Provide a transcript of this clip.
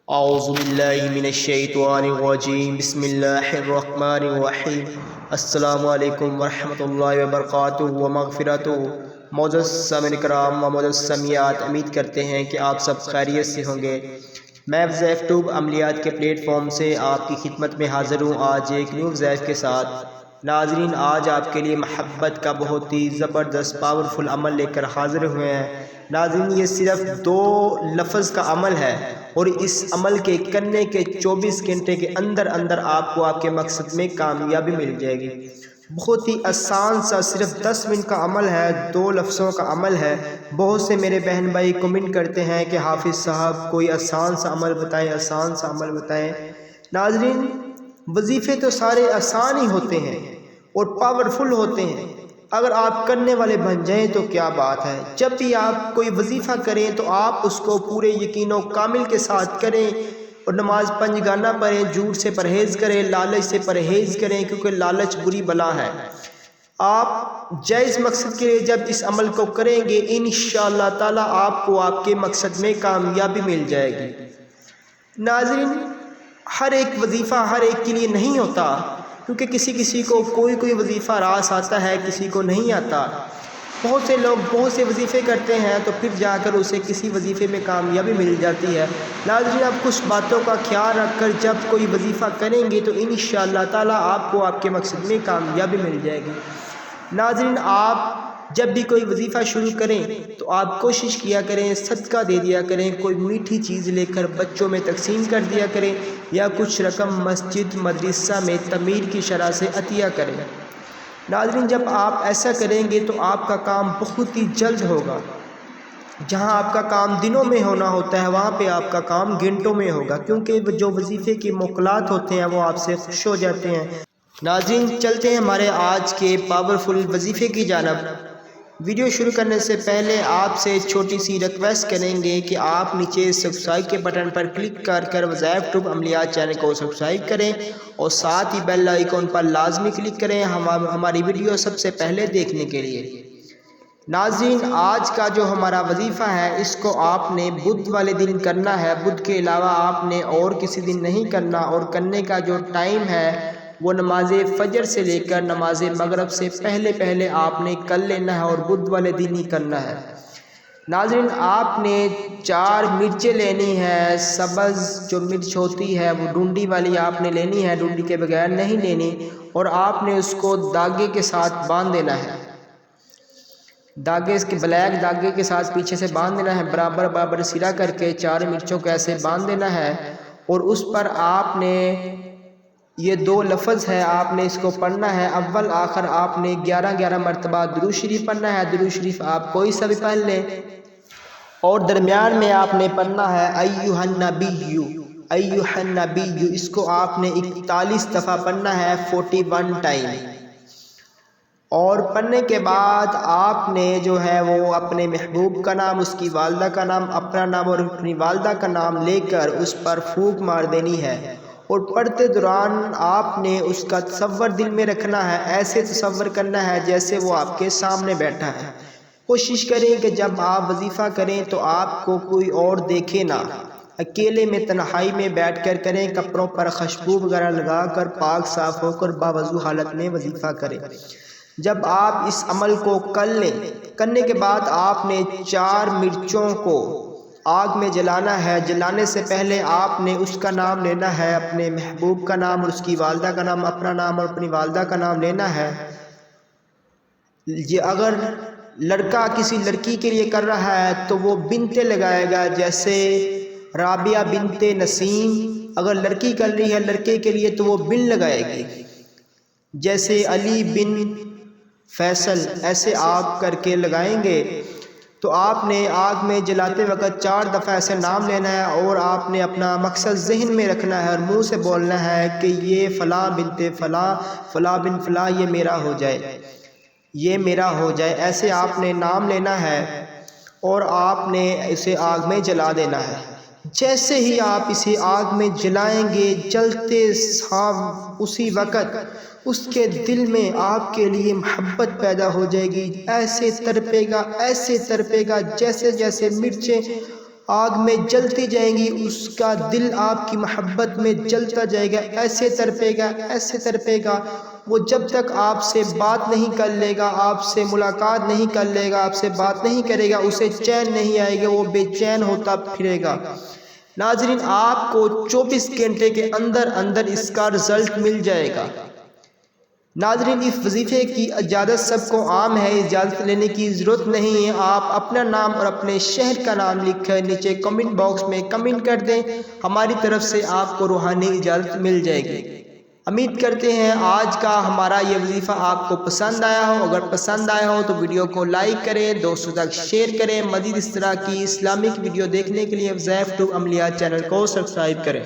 اعوذ باللہ من الشیطان الرجیم بسم اللہ الرحمن الرحیم السلام علیکم ورحمۃ اللہ وبرکاتہ ومغفرتہ۔ معزز سامعین کرام و معزز سمیعات، امید کرتے ہیں کہ آپ سب خیریت سے ہوں گے۔ میں وظائف ٹیوب عملیات کے پلیٹ فارم سے آپ کی خدمت میں حاضر ہوں آج ایک نیو وظائف کے ساتھ۔ ناظرین، آج آپ کے لیے محبت کا بہت ہی زبردست پاورفل عمل لے کر حاضر ہوئے ہیں۔ ناظرین، یہ صرف 2 لفظ کا عمل ہے اور اس عمل کے کرنے کے 24 گھنٹے کے اندر اندر آپ کو آپ کے مقصد میں کامیابی مل جائے گی۔ بہت ہی آسان سا صرف 10 منٹ کا عمل ہے، 2 لفظوں کا عمل ہے۔ بہت سے میرے بہن بھائی کمنٹ کرتے ہیں کہ حافظ صاحب کوئی آسان سا عمل بتائیں، آسان سا عمل بتائیں۔ ناظرین، وظیفے تو سارے آسان ہی ہوتے ہیں اور پاورفل ہوتے ہیں، اگر آپ کرنے والے بن جائیں تو کیا بات ہے۔ جب بھی آپ کوئی وظیفہ کریں تو آپ اس کو پورے یقین و کامل کے ساتھ کریں اور نماز 5 گانا پڑھیں، جھوٹ سے پرہیز کریں، لالچ سے پرہیز کریں، کیونکہ لالچ بری بلا ہے۔ آپ جائز مقصد کے لیے جب اس عمل کو کریں گے انشاءاللہ تعالی آپ کو آپ کے مقصد میں کامیابی مل جائے گی۔ ناظرین، ہر ایک وظیفہ ہر ایک کے لیے نہیں ہوتا، کیونکہ کسی کو کوئی وظیفہ راس آتا ہے، کسی کو نہیں آتا۔ بہت سے لوگ بہت سے وظیفے کرتے ہیں تو پھر جا کر اسے کسی وظیفے میں کامیابی مل جاتی ہے۔ ناظرین، آپ کچھ باتوں کا خیال رکھ کر جب کوئی وظیفہ کریں گے تو انشاءاللہ تعالی آپ کو آپ کے مقصد میں کامیابی مل جائے گی۔ ناظرین، آپ جب بھی کوئی وظیفہ شروع کریں تو آپ کوشش کیا کریں، صدقہ دے دیا کریں، کوئی میٹھی چیز لے کر بچوں میں تقسیم کر دیا کریں یا کچھ رقم مسجد مدرسہ میں تعمیر کی شرح سے عطیہ کریں۔ ناظرین، جب آپ ایسا کریں گے تو آپ کا کام بہت ہی جلد ہوگا۔ جہاں آپ کا کام دنوں میں ہونا ہوتا ہے وہاں پہ آپ کا کام گھنٹوں میں ہوگا، کیونکہ جو وظیفے کے موکلات ہوتے ہیں وہ آپ سے خوش ہو جاتے ہیں۔ ناظرین، چلتے ہیں ہمارے آج کے پاورفل وظیفے کی جانب۔ ویڈیو شروع کرنے سے پہلے آپ سے چھوٹی سی ریکویسٹ کریں گے کہ آپ نیچے سبسکرائب کے بٹن پر کلک کر وظائف ٹیوب عملیات چینل کو سبسکرائب کریں اور ساتھ ہی بیل آئیکن پر لازمی کلک کریں ہماری ویڈیو سب سے پہلے دیکھنے کے لیے۔ ناظرین، آج کا جو ہمارا وظیفہ ہے اس کو آپ نے بدھ والے دن کرنا ہے، بدھ کے علاوہ آپ نے اور کسی دن نہیں کرنا، اور کرنے کا جو ٹائم ہے وہ نماز فجر سے لے کر نماز مغرب سے پہلے آپ نے کر لینا ہے اور بدھ والے دن ہی کرنا ہے۔ ناظرین، آپ نے 4 مرچیں لینی ہے، سبز جو مرچ ہوتی ہے وہ ڈونڈی والی آپ نے لینی ہے، ڈونڈی کے بغیر نہیں لینی، اور آپ نے اس کو داغے کے ساتھ باندھ دینا ہے، بلیک داغے کے ساتھ پیچھے سے باندھ دینا ہے، برابر سیدھا کر کے 4 مرچوں کو ایسے باندھ دینا ہے، اور اس پر آپ نے یہ 2 لفظ ہے آپ نے اس کو پڑھنا ہے، اول آخر آپ نے 11 مرتبہ درود شریف پڑھنا ہے۔ درود شریف آپ کوئی سا بھی پڑھ لیں، اور درمیان میں آپ نے پڑھنا ہے ایھا النبی، اس کو آپ نے 41 دفعہ پڑھنا ہے، 41 ٹائم۔ اور پڑھنے کے بعد آپ نے جو ہے وہ اپنے محبوب کا نام، اس کی والدہ کا نام، اپنا نام اور اپنی والدہ کا نام لے کر اس پر پھونک مار دینی ہے، اور پڑھتے دوران آپ نے اس کا تصور دل میں رکھنا ہے، ایسے تصور کرنا ہے جیسے وہ آپ کے سامنے بیٹھا ہے۔ کوشش کریں کہ جب آپ وظیفہ کریں تو آپ کو کوئی اور دیکھے نہ، اکیلے میں تنہائی میں بیٹھ کر کریں، کپڑوں پر خوشبو وغیرہ لگا کر پاک صاف ہو کر باوضو حالت میں وظیفہ کریں۔ جب آپ اس عمل کو کر لیں، کرنے کے بعد آپ نے 4 مرچوں کو آگ میں جلانا ہے۔ جلانے سے پہلے آپ نے اس کا نام لینا ہے، اپنے محبوب کا نام اور اس کی والدہ کا نام، اپنا نام اور اپنی والدہ کا نام لینا ہے۔ اگر لڑکا کسی لڑکی کے لیے کر رہا ہے تو وہ بنتے لگائے گا، جیسے رابعہ بنت نسیم۔ اگر لڑکی کر رہی ہے لڑکے کے لیے تو وہ بن لگائے گی، جیسے علی بن فیصل، ایسے آپ کر کے لگائیں گے۔ تو آپ نے آگ میں جلاتے وقت 4 دفعہ ایسے نام لینا ہے، اور آپ نے اپنا مقصد ذہن میں رکھنا ہے اور منہ سے بولنا ہے کہ یہ فلاں بنت فلاں، فلاں بن فلاں یہ میرا ہو جائے، یہ میرا ہو جائے، ایسے آپ نے نام لینا ہے اور آپ نے اسے آگ میں جلا دینا ہے۔ جیسے ہی آپ اسے آگ میں جلائیں گے، جلتے اسی وقت اس کے دل میں آپ کے لیے محبت پیدا ہو جائے گی، ایسے تڑپے گا جیسے مرچیں آگ میں جلتی جائیں گی، اس کا دل آپ کی محبت میں جلتا جائے گا، ایسے تڑپے گا وہ جب تک آپ سے بات نہیں کر لے گا، آپ سے ملاقات نہیں کر لے گا، آپ سے بات نہیں کرے گا، اسے چین نہیں آئے گا، وہ بے چین ہوتا پھرے گا۔ ناظرین، آپ کو 24 گھنٹے کے اندر اس کا رزلٹ مل جائے گا۔ ناظرین، اس وظیفے کی اجازت سب کو عام ہے، اجازت لینے کی ضرورت نہیں ہے۔ آپ اپنا نام اور اپنے شہر کا نام لکھ کر نیچے کمنٹ باکس میں کمنٹ کر دیں، ہماری طرف سے آپ کو روحانی اجازت مل جائے گی۔ امید کرتے ہیں آج کا ہمارا یہ وظیفہ آپ کو پسند آیا ہو۔ اگر پسند آیا ہو تو ویڈیو کو لائک کریں، دوستوں تک شیئر کریں۔ مزید اس طرح کی اسلامک ویڈیو دیکھنے کے لیے وظائف ٹو عملیات چینل کو سبسکرائب کریں۔